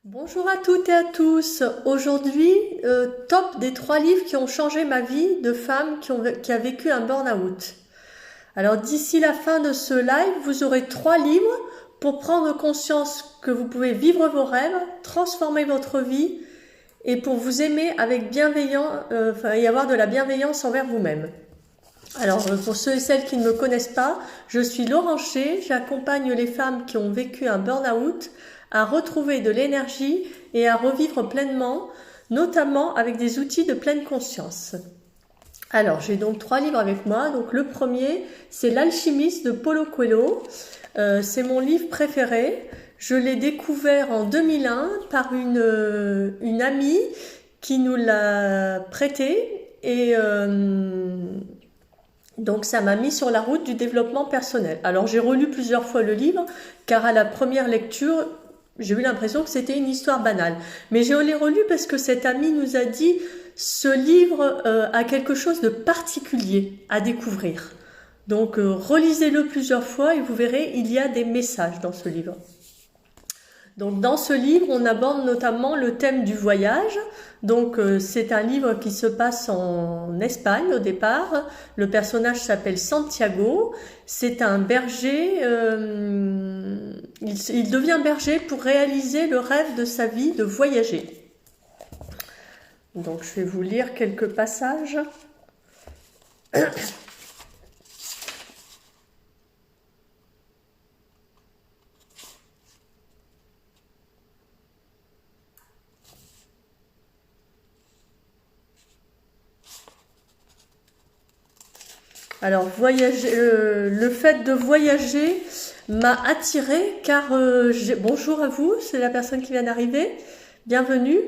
Bonjour à toutes et à tous. Aujourd'hui, top des 3 livres qui ont changé ma vie de femme qui a vécu un burn-out. Alors d'ici la fin de ce live, vous aurez 3 livres pour prendre conscience que vous pouvez vivre vos rêves, transformer votre vie et pour vous aimer avec y avoir de la bienveillance envers vous-même. Alors pour ceux et celles qui ne me connaissent pas, je suis Laurent Ché, j'accompagne les femmes qui ont vécu un burn-out à retrouver de l'énergie et à revivre pleinement, notamment avec des outils de pleine conscience. Alors, j'ai donc 3 livres avec moi. Donc, le premier, c'est L'Alchimiste de Paulo Coelho. C'est mon livre préféré. Je l'ai découvert en 2001 par une amie qui nous l'a prêté et donc ça m'a mis sur la route du développement personnel. Alors j'ai relu plusieurs fois le livre car à la première lecture, j'ai eu l'impression que c'était une histoire banale. Mais je l'ai relu parce que cette amie nous a dit ce livre a quelque chose de particulier à découvrir. Donc relisez-le plusieurs fois et vous verrez, il y a des messages dans ce livre. Donc dans ce livre, on aborde notamment le thème du voyage. Donc c'est un livre qui se passe en Espagne au départ. Le personnage s'appelle Santiago. C'est un berger. Il devient berger pour réaliser le rêve de sa vie de voyager. Donc je vais vous lire quelques passages. Alors, le fait de voyager m'a attirée car bonjour à vous, c'est la personne qui vient d'arriver, bienvenue.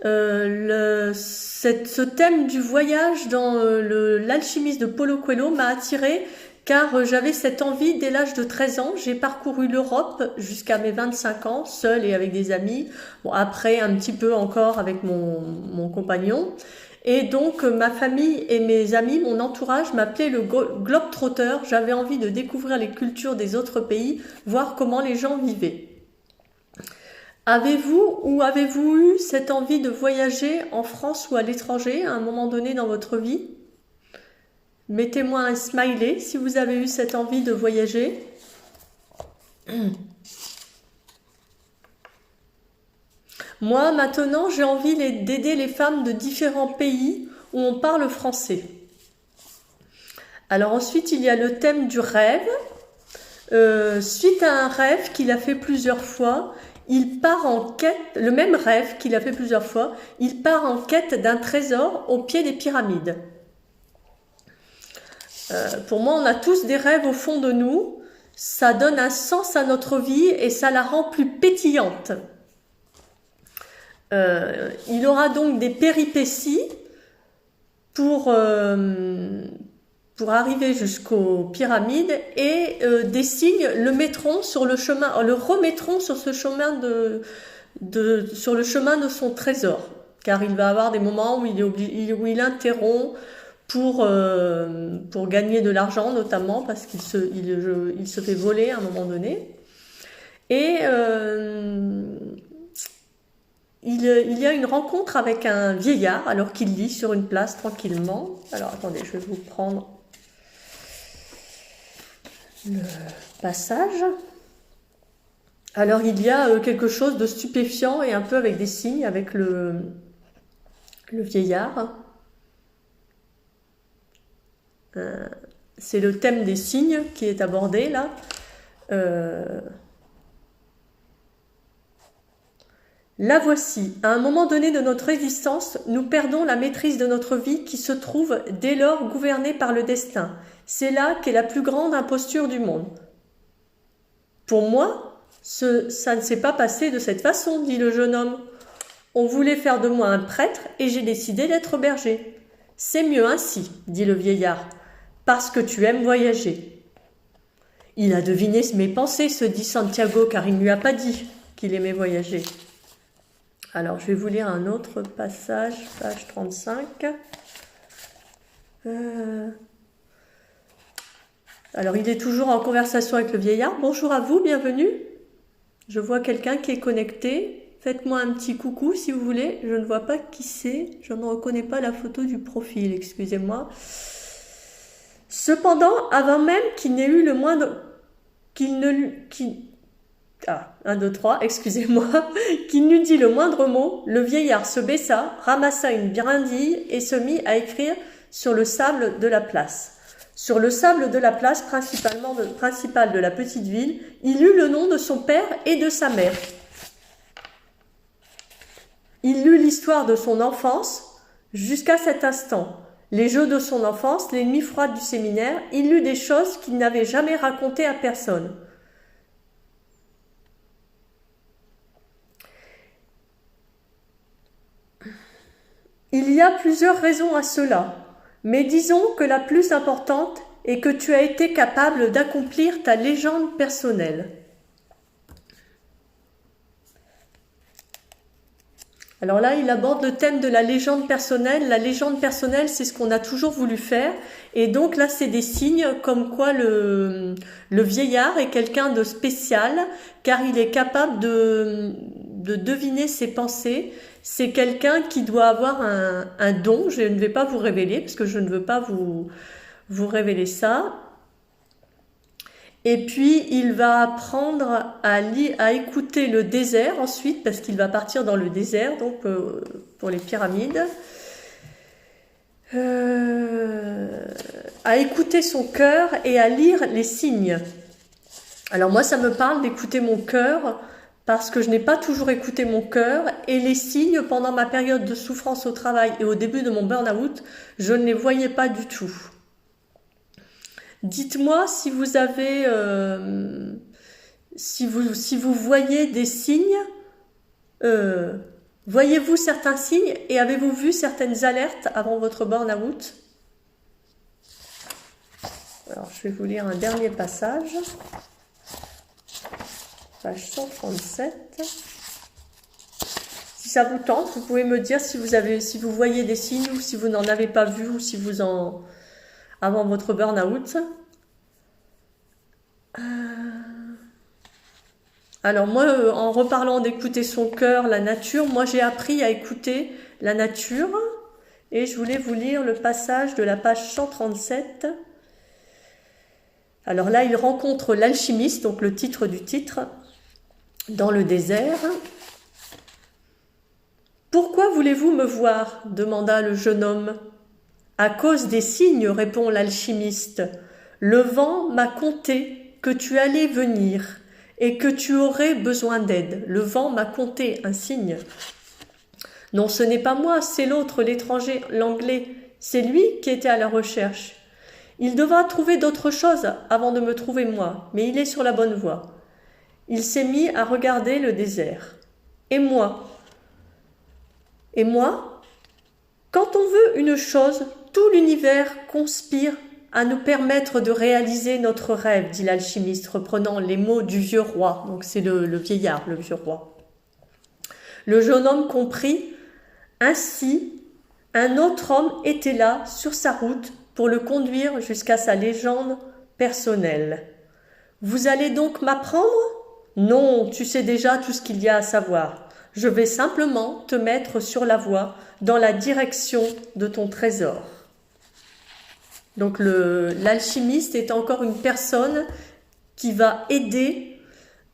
Ce thème du voyage dans l'alchimiste de Paulo Coelho m'a attirée car j'avais cette envie dès l'âge de 13 ans. J'ai parcouru l'Europe jusqu'à mes 25 ans, seule et avec des amis. Bon, après, un petit peu encore avec mon compagnon. Et donc, ma famille et mes amis, mon entourage m'appelait le globe-trotteur. J'avais envie de découvrir les cultures des autres pays, voir comment les gens vivaient. Avez-vous eu cette envie de voyager en France ou à l'étranger à un moment donné dans votre vie? Mettez-moi un smiley si vous avez eu cette envie de voyager. Moi, maintenant, j'ai envie d'aider les femmes de différents pays où on parle français. Alors ensuite, il y a le thème du rêve. Suite à un rêve qu'il a fait plusieurs fois, il part en quête, le même rêve qu'il a fait plusieurs fois, il part en quête d'un trésor au pied des pyramides. Pour moi, on a tous des rêves au fond de nous. Ça donne un sens à notre vie et ça la rend plus pétillante. Il aura donc des péripéties pour arriver jusqu'aux pyramides et des signes le remettront sur ce chemin sur le chemin de son trésor, car il va avoir des moments où il interrompt pour gagner de l'argent, notamment parce qu'il se fait voler à un moment donné. Et il y a une rencontre avec un vieillard alors qu'il lit sur une place tranquillement. Alors attendez, je vais vous prendre le passage. Alors il y a quelque chose de stupéfiant et un peu avec des signes avec le vieillard. C'est le thème des signes qui est abordé là. La voici. À un moment donné de notre existence, nous perdons la maîtrise de notre vie qui se trouve dès lors gouvernée par le destin. C'est là qu'est la plus grande imposture du monde. Pour moi, ça ne s'est pas passé de cette façon, dit le jeune homme. On voulait faire de moi un prêtre et j'ai décidé d'être berger. C'est mieux ainsi, dit le vieillard, parce que tu aimes voyager. Il a deviné mes pensées, se dit Santiago, car il ne lui a pas dit qu'il aimait voyager. Alors, je vais vous lire un autre passage, page 35. Alors, il est toujours en conversation avec le vieillard. Bonjour à vous, bienvenue. Je vois quelqu'un qui est connecté. Faites-moi un petit coucou si vous voulez. Je ne vois pas qui c'est. Je ne reconnais pas la photo du profil, excusez-moi. Cependant, avant même qu'il n'ait eu le moindre... un, deux, trois, excusez-moi. Qu'il n'eût dit le moindre mot, le vieillard se baissa, ramassa une brindille et se mit à écrire sur le sable de la place. Sur le sable de la place principale de la petite ville, il lut le nom de son père et de sa mère. Il lut l'histoire de son enfance jusqu'à cet instant. Les jeux de son enfance, les nuits froides du séminaire, il lut des choses qu'il n'avait jamais racontées à personne. Il y a plusieurs raisons à cela, mais disons que la plus importante est que tu as été capable d'accomplir ta légende personnelle. Alors là, il aborde le thème de la légende personnelle. La légende personnelle, c'est ce qu'on a toujours voulu faire. Et donc là, c'est des signes comme quoi le vieillard est quelqu'un de spécial, car il est capable de deviner ses pensées. C'est quelqu'un qui doit avoir un don. Je ne vais pas vous révéler, parce que je ne veux pas vous révéler ça. Et puis, il va apprendre à écouter le désert ensuite, parce qu'il va partir dans le désert, donc pour les pyramides. À écouter son cœur et à lire les signes. Alors moi, ça me parle d'écouter mon cœur, parce que je n'ai pas toujours écouté mon cœur, et les signes, pendant ma période de souffrance au travail et au début de mon burn-out, je ne les voyais pas du tout. Dites-moi si vous avez, si vous voyez des signes, voyez-vous certains signes et avez-vous vu certaines alertes avant votre burn-out? Alors, je vais vous lire un dernier passage, page 137. Si ça vous tente, vous pouvez me dire si vous voyez des signes ou si vous n'en avez pas vu ou si vous en... avant votre burn-out. Alors moi, en reparlant d'écouter son cœur, la nature, moi j'ai appris à écouter la nature et je voulais vous lire le passage de la page 137. Alors là, il rencontre l'alchimiste, donc le titre du titre, dans le désert. « Pourquoi voulez-vous me voir ?» demanda le jeune homme. « À cause des signes, répond l'alchimiste. Le vent m'a conté que tu allais venir et que tu aurais besoin d'aide. Le vent m'a conté un signe. Non, ce n'est pas moi, c'est l'autre, l'étranger, l'anglais. C'est lui qui était à la recherche. Il devra trouver d'autres choses avant de me trouver moi, mais il est sur la bonne voie. Il s'est mis à regarder le désert. Et moi ? Et moi ? Quand on veut une chose, tout l'univers conspire à nous permettre de réaliser notre rêve, dit l'alchimiste, reprenant les mots du vieux roi. Donc c'est le vieillard, le vieux roi. Le jeune homme comprit. Ainsi, un autre homme était là, sur sa route, pour le conduire jusqu'à sa légende personnelle. Vous allez donc m'apprendre ? Non, tu sais déjà tout ce qu'il y a à savoir. Je vais simplement te mettre sur la voie, dans la direction de ton trésor. Donc l'alchimiste est encore une personne qui va aider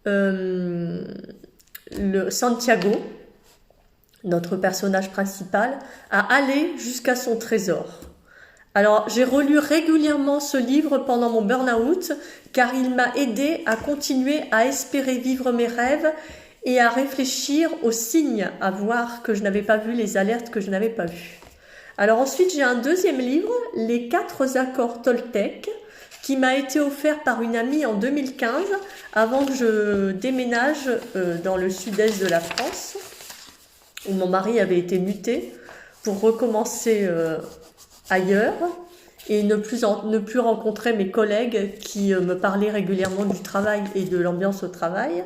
le Santiago, notre personnage principal, à aller jusqu'à son trésor. Alors, j'ai relu régulièrement ce livre pendant mon burn-out, car il m'a aidé à continuer à espérer vivre mes rêves et à réfléchir aux signes à voir que je n'avais pas vus, les alertes que je n'avais pas vues. Alors ensuite, j'ai un deuxième livre, Les 4 accords Toltec, qui m'a été offert par une amie en 2015, avant que je déménage dans le sud-est de la France, où mon mari avait été muté, pour recommencer ailleurs et ne plus rencontrer mes collègues qui me parlaient régulièrement du travail et de l'ambiance au travail.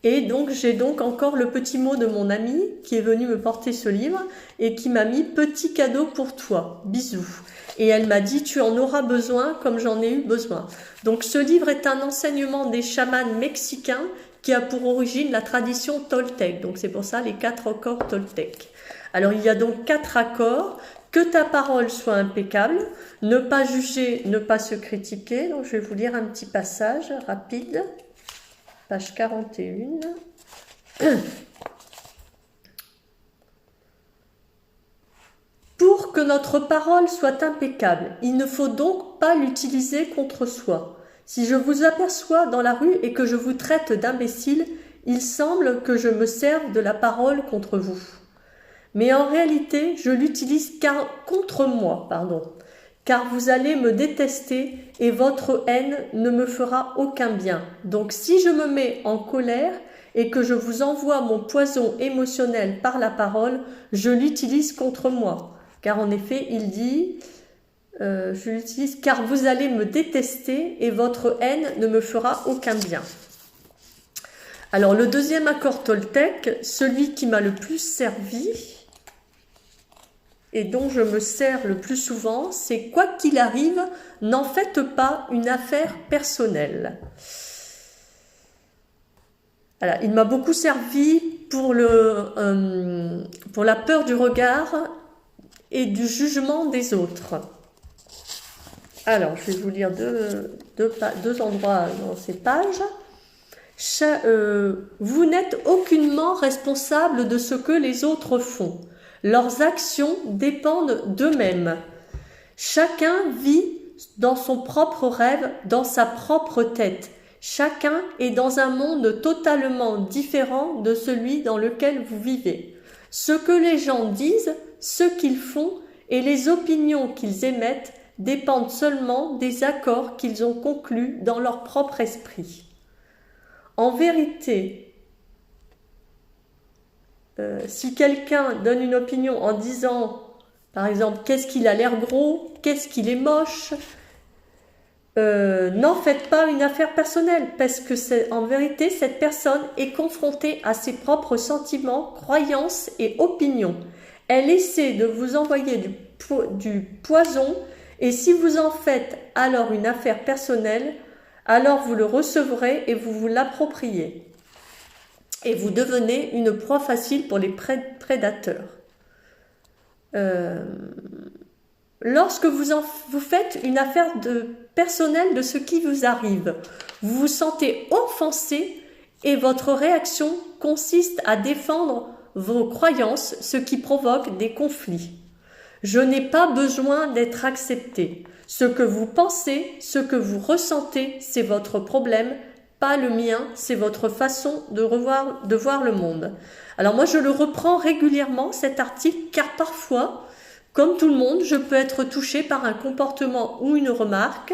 Et donc, j'ai donc encore le petit mot de mon amie qui est venue me porter ce livre et qui m'a mis « Petit cadeau pour toi, bisous ». Et elle m'a dit « Tu en auras besoin comme j'en ai eu besoin ». Donc, ce livre est un enseignement des chamans mexicains qui a pour origine la tradition toltèque. Donc c'est pour ça les 4 accords toltèques. Alors il y a donc 4 accords. Que ta parole soit impeccable, ne pas juger, ne pas se critiquer. Donc je vais vous lire un petit passage rapide, page 41. Pour que notre parole soit impeccable, il ne faut donc pas l'utiliser contre soi. Si je vous aperçois dans la rue et que je vous traite d'imbécile, il semble que je me serve de la parole contre vous. Mais en réalité, je l'utilise contre moi, car vous allez me détester et votre haine ne me fera aucun bien. Donc si je me mets en colère et que je vous envoie mon poison émotionnel par la parole, je l'utilise contre moi. Car en effet, il dit, je l'utilise car vous allez me détester et votre haine ne me fera aucun bien. Alors le deuxième accord toltèque, celui qui m'a le plus servi et dont je me sers le plus souvent, c'est quoi qu'il arrive, n'en faites pas une affaire personnelle. Alors, il m'a beaucoup servi pour la peur du regard et du jugement des autres. Alors, je vais vous lire deux endroits dans ces pages. Vous n'êtes aucunement responsable de ce que les autres font. Leurs actions dépendent d'eux-mêmes. Chacun vit dans son propre rêve, dans sa propre tête. Chacun est dans un monde totalement différent de celui dans lequel vous vivez. Ce que les gens disent, ce qu'ils font et les opinions qu'ils émettent dépendent seulement des accords qu'ils ont conclus dans leur propre esprit. En vérité, si quelqu'un donne une opinion en disant, par exemple, qu'est-ce qu'il a l'air gros, qu'est-ce qu'il est moche, n'en faites pas une affaire personnelle, parce que en vérité, cette personne est confrontée à ses propres sentiments, croyances et opinions. Elle essaie de vous envoyer du poison, et si vous en faites alors une affaire personnelle, alors vous le recevrez et vous vous l'appropriez. Et vous devenez une proie facile pour les prédateurs. Lorsque vous faites une affaire personnelle de ce qui vous arrive, vous vous sentez offensé et votre réaction consiste à défendre vos croyances, ce qui provoque des conflits. Je n'ai pas besoin d'être accepté. Ce que vous pensez, ce que vous ressentez, c'est votre problème, pas le mien, c'est votre façon de voir le monde. Alors moi, je le reprends régulièrement, cet article, car parfois, comme tout le monde, je peux être touchée par un comportement ou une remarque,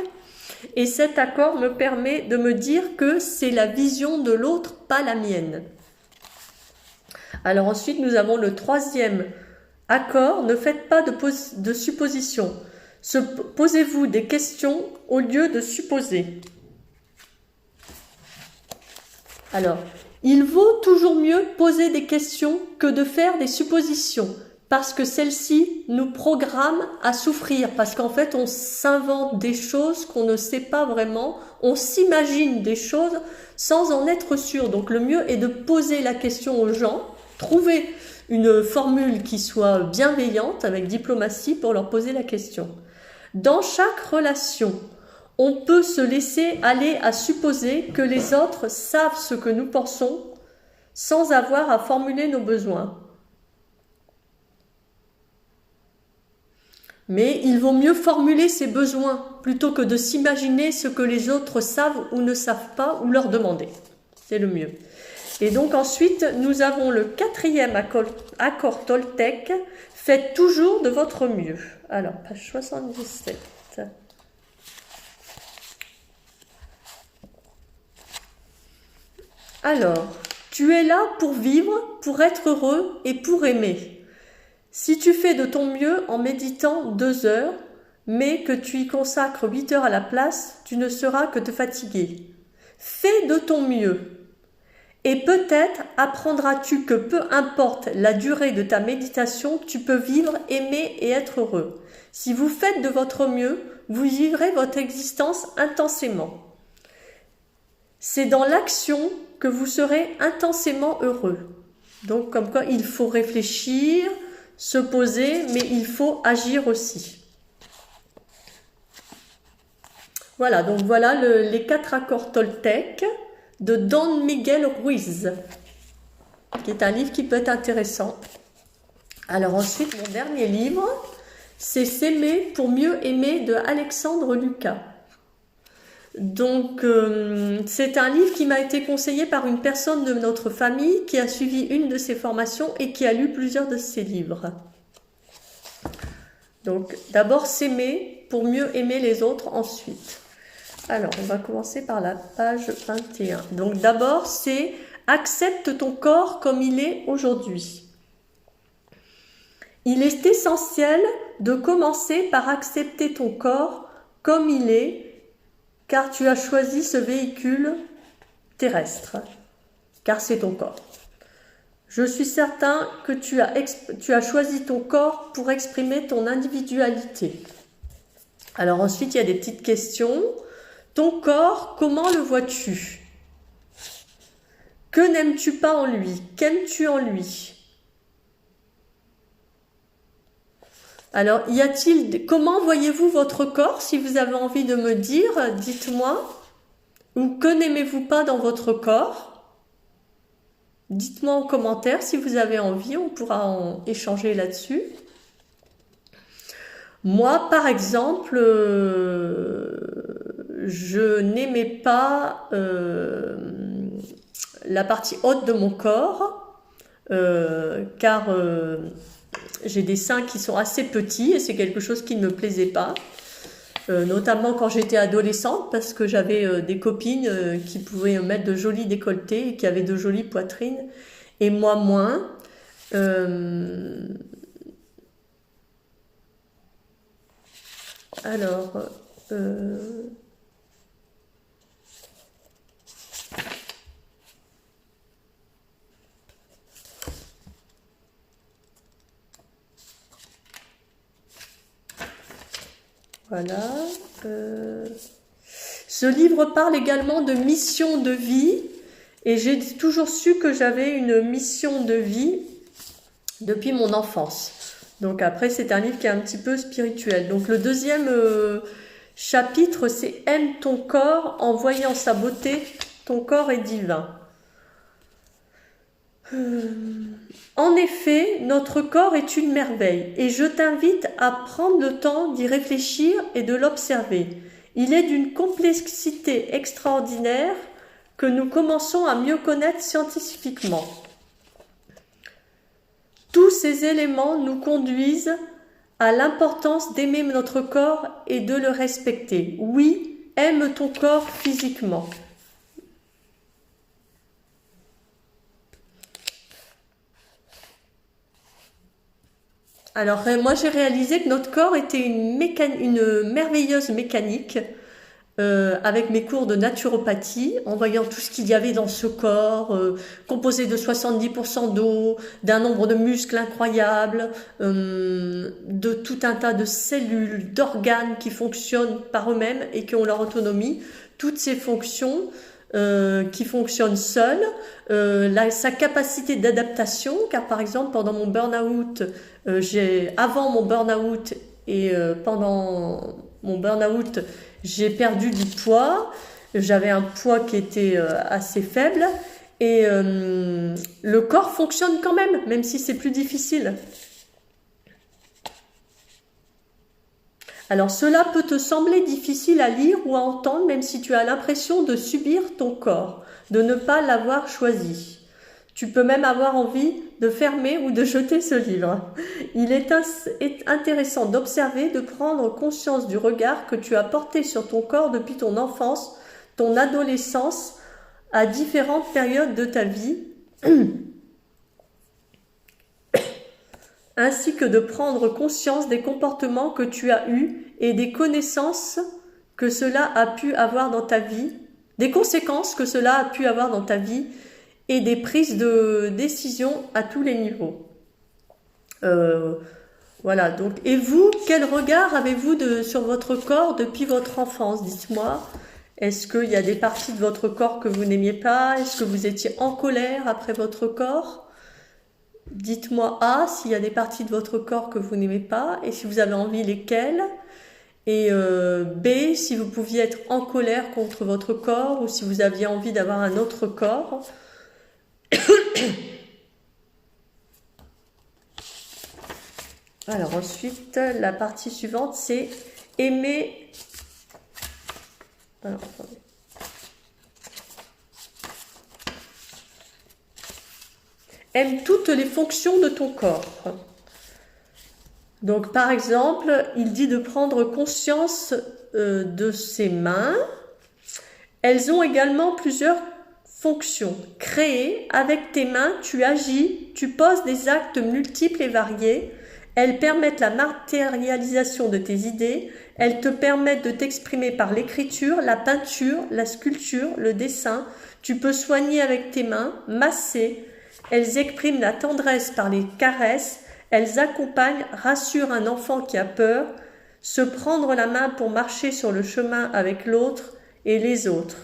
et cet accord me permet de me dire que c'est la vision de l'autre, pas la mienne. Alors ensuite, nous avons le troisième accord, ne faites pas de suppositions. Posez-vous des questions au lieu de supposer. Alors, il vaut toujours mieux poser des questions que de faire des suppositions, parce que celles-ci nous programment à souffrir, parce qu'en fait, on s'invente des choses qu'on ne sait pas vraiment, on s'imagine des choses sans en être sûr. Donc, le mieux est de poser la question aux gens, trouver une formule qui soit bienveillante, avec diplomatie, pour leur poser la question. Dans chaque relation, on peut se laisser aller à supposer que les autres savent ce que nous pensons sans avoir à formuler nos besoins. Mais il vaut mieux formuler ses besoins plutôt que de s'imaginer ce que les autres savent ou ne savent pas ou leur demander. C'est le mieux. Et donc ensuite, nous avons le quatrième accord toltèque. Faites toujours de votre mieux. Alors, page 77. Alors, tu es là pour vivre, pour être heureux et pour aimer. Si tu fais de ton mieux en méditant 2 heures, mais que tu y consacres 8 heures à la place, tu ne seras que te fatiguer. Fais de ton mieux. Et peut-être apprendras-tu que peu importe la durée de ta méditation, tu peux vivre, aimer et être heureux. Si vous faites de votre mieux, vous vivrez votre existence intensément. C'est dans l'action que vous serez intensément heureux. Donc, comme quoi, il faut réfléchir, se poser, mais il faut agir aussi. Voilà, donc voilà les 4 accords Toltec de Don Miguel Ruiz, qui est un livre qui peut être intéressant. Alors ensuite, mon dernier livre, c'est S'aimer pour mieux aimer de Alexandre Lucas. Donc, c'est un livre qui m'a été conseillé par une personne de notre famille qui a suivi une de ses formations et qui a lu plusieurs de ses livres. Donc, d'abord, s'aimer pour mieux aimer les autres ensuite. Alors, on va commencer par la page 21. Donc, d'abord, c'est « Accepte ton corps comme il est aujourd'hui ». Il est essentiel de commencer par accepter ton corps comme il est, car tu as choisi ce véhicule terrestre, car c'est ton corps. Je suis certain que tu as choisi ton corps pour exprimer ton individualité. Alors ensuite, il y a des petites questions. Ton corps, comment le vois-tu? Que n'aimes-tu pas en lui? Qu'aimes-tu en lui? Alors, comment voyez-vous votre corps? Si vous avez envie de me dire, dites-moi. Ou que n'aimez-vous pas dans votre corps? Dites-moi en commentaire si vous avez envie, on pourra en échanger là-dessus. Moi, par exemple, je n'aimais pas la partie haute de mon corps, car j'ai des seins qui sont assez petits et c'est quelque chose qui ne me plaisait pas, notamment quand j'étais adolescente, parce que j'avais des copines qui pouvaient mettre de jolis décolletés et qui avaient de jolies poitrines, et moi moins. Voilà. Ce livre parle également de mission de vie, et j'ai toujours su que j'avais une mission de vie depuis mon enfance. Donc après, c'est un livre qui est un petit peu spirituel. Donc le deuxième chapitre, c'est « Aime ton corps, en voyant sa beauté, ton corps est divin ». En effet, notre corps est une merveille et je t'invite à prendre le temps d'y réfléchir et de l'observer. Il est d'une complexité extraordinaire que nous commençons à mieux connaître scientifiquement. Tous ces éléments nous conduisent à l'importance d'aimer notre corps et de le respecter. Oui, aime ton corps physiquement. Alors, moi, j'ai réalisé que notre corps était une merveilleuse mécanique avec mes cours de naturopathie, en voyant tout ce qu'il y avait dans ce corps, composé de 70% d'eau, d'un nombre de muscles incroyables, de tout un tas de cellules, d'organes qui fonctionnent par eux-mêmes et qui ont leur autonomie. Toutes ces fonctions qui fonctionnent seules, sa capacité d'adaptation, car par exemple, pendant mon burn-out, avant mon burn-out et pendant mon burn-out, j'ai perdu du poids. J'avais un poids qui était assez faible et le corps fonctionne quand même si c'est plus difficile. Alors cela peut te sembler difficile à lire ou à entendre, même si tu as l'impression de subir ton corps, de ne pas l'avoir choisi. Tu peux même avoir envie de fermer ou de jeter ce livre. Il est intéressant d'observer, de prendre conscience du regard que tu as porté sur ton corps depuis ton enfance, ton adolescence, à différentes périodes de ta vie, ainsi que de prendre conscience des comportements que tu as eus et des connaissances que cela a pu avoir dans ta vie, des conséquences que cela a pu avoir dans ta vie, et des prises de décision à tous les niveaux. Voilà, donc, et vous, quel regard avez-vous sur votre corps depuis votre enfance? Dites-moi, Est-ce qu'il y a des parties de votre corps que vous n'aimiez pas? Est-ce que vous étiez en colère après votre corps? Dites-moi A, s'il y a des parties de votre corps que vous n'aimez pas, et si vous avez envie, lesquelles. Et B, si vous pouviez être en colère contre votre corps, ou si vous aviez envie d'avoir un autre corps. Alors ensuite, la partie suivante, c'est aimer... Alors, attendez. Aime toutes les fonctions de ton corps. Donc par exemple, il dit de prendre conscience de ses mains. Elles ont également plusieurs fonctions. Créer, avec tes mains, tu agis, tu poses des actes multiples et variés. Elles permettent la matérialisation de tes idées. Elles te permettent de t'exprimer par l'écriture, la peinture, la sculpture, le dessin. Tu peux soigner avec tes mains, masser. Elles expriment la tendresse par les caresses. Elles accompagnent, rassurent un enfant qui a peur, se prendre la main pour marcher sur le chemin avec l'autre et les autres.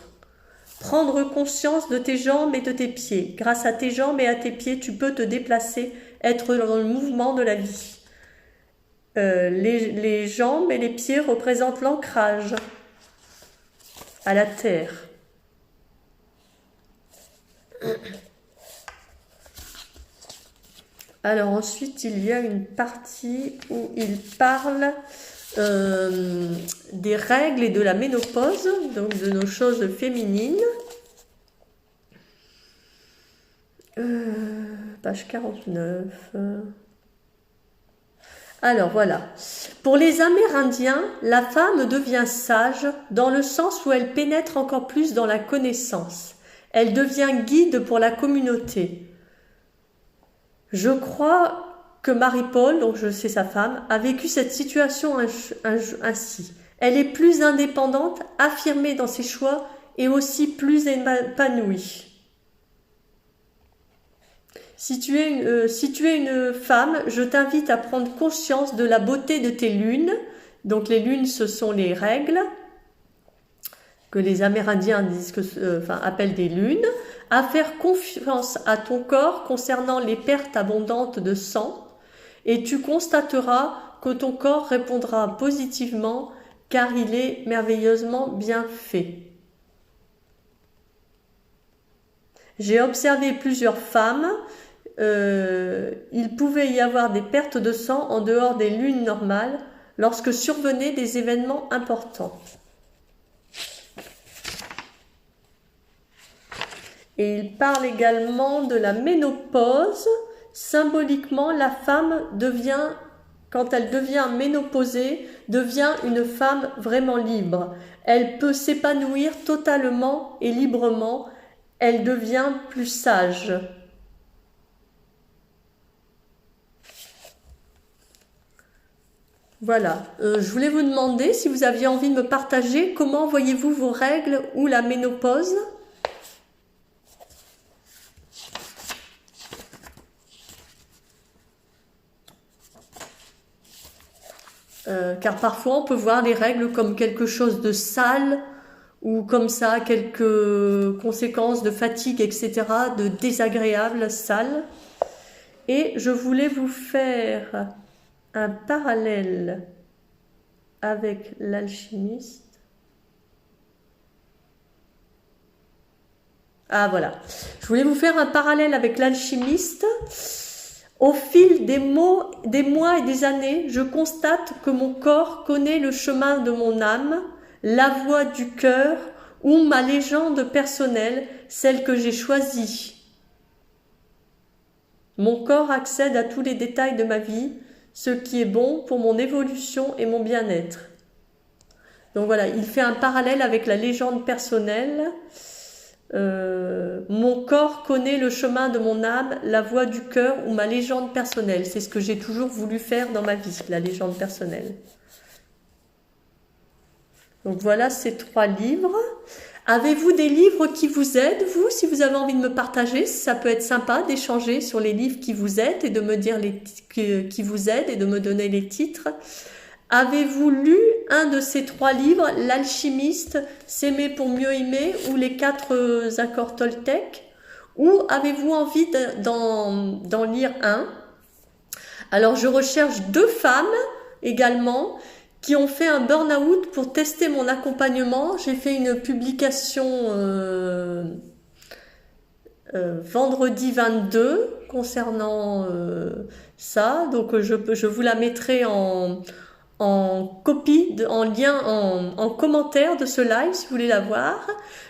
Prendre conscience de tes jambes et de tes pieds. Grâce à tes jambes et à tes pieds, tu peux te déplacer, être dans le mouvement de la vie. Les jambes et les pieds représentent l'ancrage à la terre. Alors ensuite, il y a une partie où il parle des règles et de la ménopause, donc de nos choses féminines. Page 49. Alors voilà. Pour les Amérindiens, la femme devient sage dans le sens où elle pénètre encore plus dans la connaissance. Elle devient guide pour la communauté. Je crois que Marie-Paul, donc je sais sa femme, a vécu cette situation ainsi. Elle est plus indépendante, affirmée dans ses choix et aussi plus épanouie. Si tu es une femme, je t'invite à prendre conscience de la beauté de tes lunes. Donc les lunes, ce sont les règles que les Amérindiens appellent des lunes. À faire confiance à ton corps concernant les pertes abondantes de sang, et tu constateras que ton corps répondra positivement car il est merveilleusement bien fait. J'ai observé plusieurs femmes, il pouvait y avoir des pertes de sang en dehors des lunes normales lorsque survenaient des événements importants. Et il parle également de la ménopause. Symboliquement, la femme devient, quand elle devient ménopausée, devient une femme vraiment libre. Elle peut s'épanouir totalement et librement. Elle devient plus sage. Voilà. Je voulais vous demander si vous aviez envie de me partager comment voyez-vous vos règles ou la ménopause ? Car parfois on peut voir les règles comme quelque chose de sale ou comme ça, quelques conséquences de fatigue, etc., de désagréable, sale. Et je voulais vous faire un parallèle avec l'alchimiste. Ah voilà, je voulais vous faire un parallèle avec l'alchimiste. Au fil des mois et des années, je constate que mon corps connaît le chemin de mon âme, la voie du cœur ou ma légende personnelle, celle que j'ai choisie. Mon corps accède à tous les détails de ma vie, ce qui est bon pour mon évolution et mon bien-être. Donc voilà, il fait un parallèle avec la légende personnelle. Mon corps connaît le chemin de mon âme, la voie du cœur ou ma légende personnelle. C'est ce que j'ai toujours voulu faire dans ma vie, la légende personnelle. Donc voilà ces 3 livres. Avez-vous des livres qui vous aident, vous, si vous avez envie de me partager? Ça peut être sympa d'échanger sur les livres qui vous aident et de me dire qui vous aident et de me donner les titres. Avez-vous lu un de ces 3 livres, L'Alchimiste, S'aimer pour mieux aimer ou les 4 accords Toltec? Ou avez-vous envie d'en lire un? Alors je recherche 2 femmes également qui ont fait un burn-out pour tester mon accompagnement. J'ai fait une publication vendredi 22 concernant ça. Donc je vous la mettrai en copie, en lien, en commentaire de ce live si vous voulez la voir.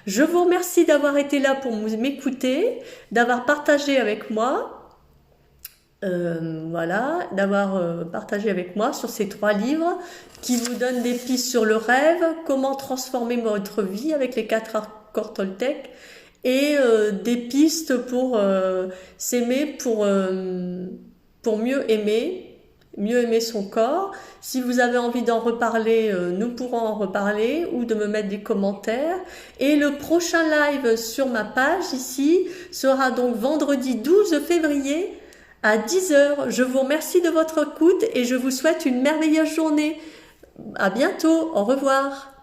Je vous remercie d'avoir été là pour m'écouter, d'avoir partagé avec moi. Voilà, d'avoir partagé avec moi sur ces 3 livres qui vous donnent des pistes sur le rêve, comment transformer votre vie avec les 4 accords Toltec et des pistes pour s'aimer, pour mieux aimer son corps. Si vous avez envie d'en reparler, nous pourrons en reparler ou de me mettre des commentaires. Et le prochain live sur ma page ici sera donc vendredi 12 février à 10h. Je vous remercie de votre écoute et je vous souhaite une merveilleuse journée. À bientôt. Au revoir.